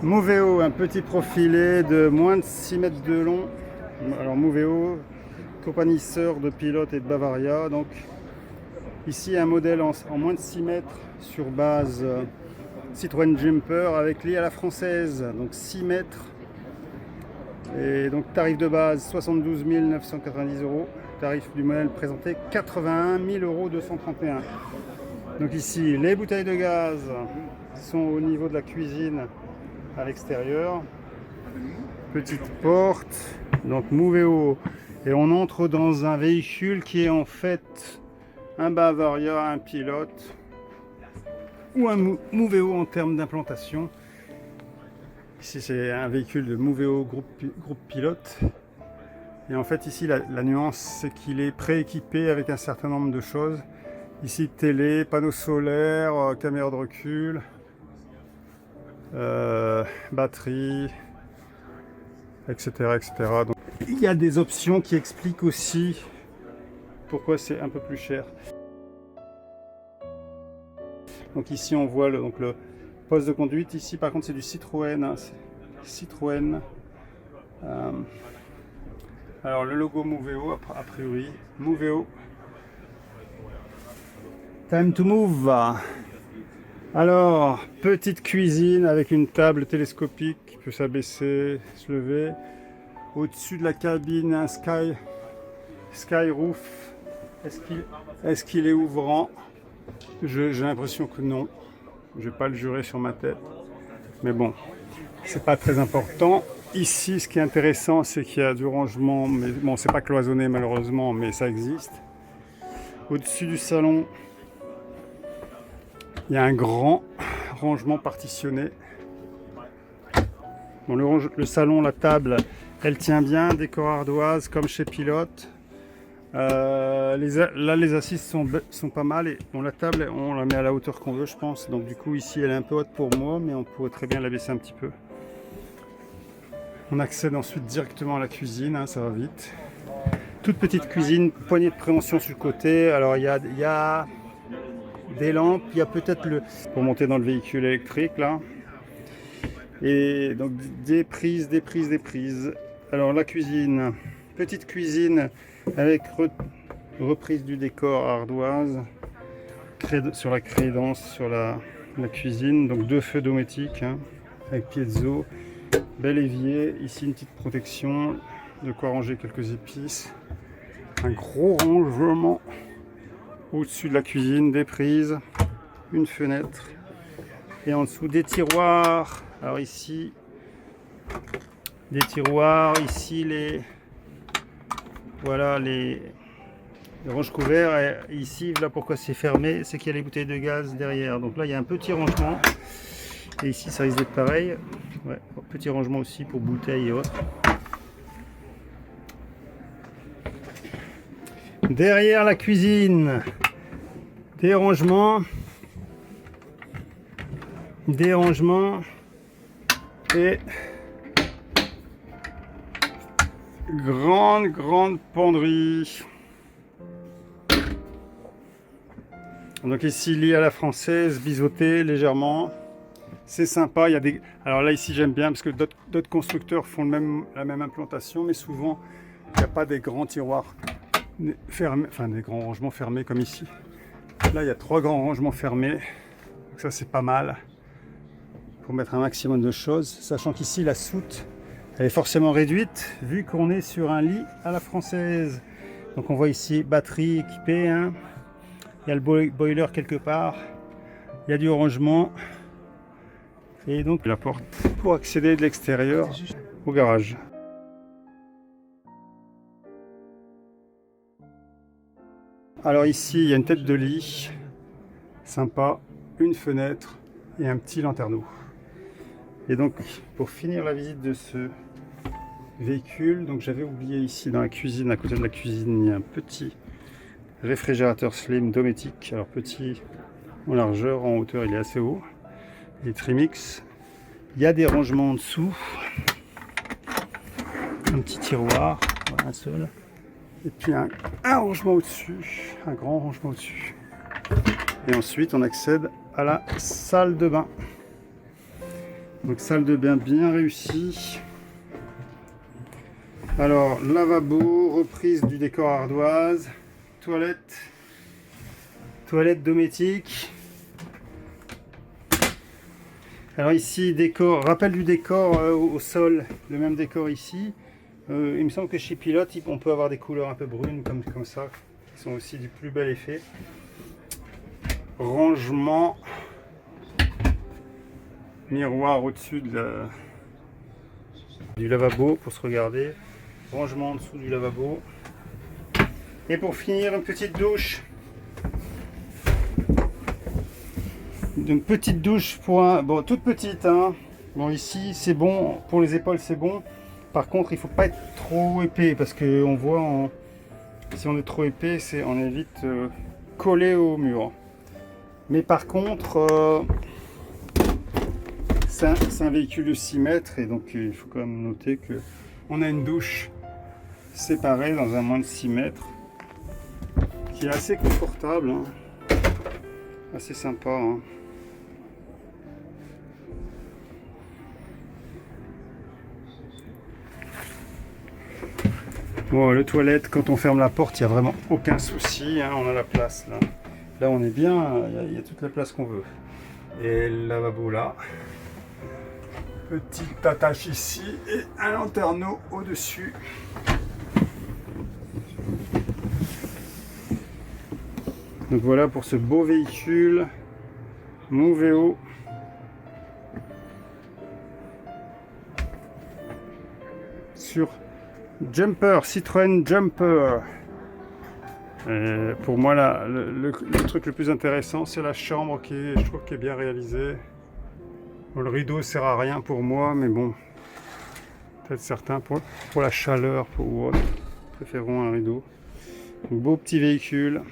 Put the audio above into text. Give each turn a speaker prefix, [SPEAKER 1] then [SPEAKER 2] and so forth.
[SPEAKER 1] Moveo, un petit profilé de moins de 6 mètres de long. Alors Moveo, compagnie sœur de Pilote et de Bavaria. Donc ici un modèle en moins de 6 mètres sur base Citroën Jumper avec lit à la française. Donc 6 mètres. Et donc tarif de base 72 990 €. Tarif du modèle présenté 81 231 €. Donc ici les bouteilles de gaz sont au niveau de la cuisine à l'extérieur. Petite porte, donc Moveo, et on entre dans un véhicule qui est en fait un Bavaria, un Pilote ou un Moveo en termes d'implantation. Ici c'est un véhicule de Moveo groupe Pilote. Et en fait ici la nuance c'est qu'il est prééquipé avec un certain nombre de choses. Ici télé, panneaux solaires, caméra de recul, batterie, etc., etc. Donc, il y a des options qui expliquent aussi pourquoi c'est un peu plus cher. Donc ici on voit le poste de conduite. Ici par contre c'est du Citroën. Hein, Citroën. Alors le logo Moveo a priori. Moveo. Time to move. Alors, petite cuisine avec une table télescopique qui peut s'abaisser, se lever. Au-dessus de la cabine, un sky roof. Est-ce qu'il est ouvrant? J'ai l'impression que non. Je vais pas le jurer sur ma tête. Mais bon, c'est pas très important. Ici, ce qui est intéressant, c'est qu'il y a du rangement. Mais bon, c'est pas cloisonné malheureusement, mais ça existe. Au-dessus du salon, il y a un grand rangement partitionné. Bon, le salon, la table, elle tient bien, décor ardoise comme chez Pilote. Là, les assises sont pas mal. Et bon, la table, on la met à la hauteur qu'on veut, je pense. Donc du coup, ici, elle est un peu haute pour moi, mais on pourrait très bien la baisser un petit peu. On accède ensuite directement à la cuisine, hein, ça va vite. Toute petite cuisine, poignée de prévention sur le côté. Alors, il y a des lampes, il y a peut-être pour monter dans le véhicule électrique là, et donc des prises. Alors la cuisine, petite cuisine avec reprise du décor ardoise sur la crédence sur la cuisine, donc 2 feux domestiques hein, avec piezo, bel évier, ici une petite protection, de quoi ranger quelques épices, un gros rangement au-dessus de la cuisine, des prises, une fenêtre et en dessous des tiroirs. Alors ici, des tiroirs, ici les ranges couverts. Et ici, voilà pourquoi c'est fermé, c'est qu'il y a les bouteilles de gaz derrière. Donc là, il y a un petit rangement. Et ici, ça risque d'être pareil. Ouais, petit rangement aussi pour bouteilles et autres. Derrière la cuisine, des rangements et grande penderie. Donc ici lit à la française, biseauté légèrement. C'est sympa. Alors là ici j'aime bien parce que d'autres constructeurs font la même implantation, mais souvent il n'y a pas des grands tiroirs fermés, enfin des grands rangements fermés comme ici. Là il y a 3 grands rangements fermés, donc ça c'est pas mal pour mettre un maximum de choses, sachant qu'ici la soute elle est forcément réduite vu qu'on est sur un lit à la française. Donc on voit ici batterie équipée, hein. Il y a le boiler quelque part, il y a du rangement et donc la porte pour accéder de l'extérieur au garage. Alors ici, il y a une tête de lit, sympa, une fenêtre et un petit lanterneau. Et donc, pour finir la visite de ce véhicule, donc j'avais oublié ici dans la cuisine, à côté de la cuisine, il y a un petit réfrigérateur slim dométique. Alors petit en largeur, en hauteur, il est assez haut. Il est Trimix. Il y a des rangements en dessous. Un petit tiroir, voilà, un seul. Et puis un rangement au-dessus, un grand rangement au-dessus. Et ensuite on accède à la salle de bain. Donc salle de bain bien réussie. Alors lavabo, reprise du décor ardoise, toilette dométique. Alors ici décor, rappel du décor au sol, le même décor ici. Il me semble que chez Pilote on peut avoir des couleurs un peu brunes comme ça, qui sont aussi du plus bel effet. Rangement, miroir au-dessus du lavabo pour se regarder, rangement en dessous du lavabo, et pour finir une petite douche, bon, toute petite, hein. Bon, ici c'est bon pour les épaules, c'est bon. Par contre il faut pas être trop épais parce que on voit si on est trop épais, on est vite collé au mur. Mais par contre c'est un véhicule de 6 mètres et donc il faut quand même noter que on a une douche séparée dans un moins de 6 mètres qui est assez confortable, hein. Assez sympa, hein. Bon, le toilette, quand on ferme la porte, il n'y a vraiment aucun souci, hein, on a la place là. Là on est bien, il y a toute la place qu'on veut. Et le lavabo là. Petite attache ici et un lanterneau au-dessus. Donc voilà pour ce beau véhicule Moveo. Sur Jumper, Citroën Jumper. Pour moi, là, le truc le plus intéressant, c'est la chambre je trouve qui est bien réalisée. Bon, le rideau sert à rien pour moi, mais bon, peut-être certains pour la chaleur ou autre préféreront un rideau. Donc, beau petit véhicule.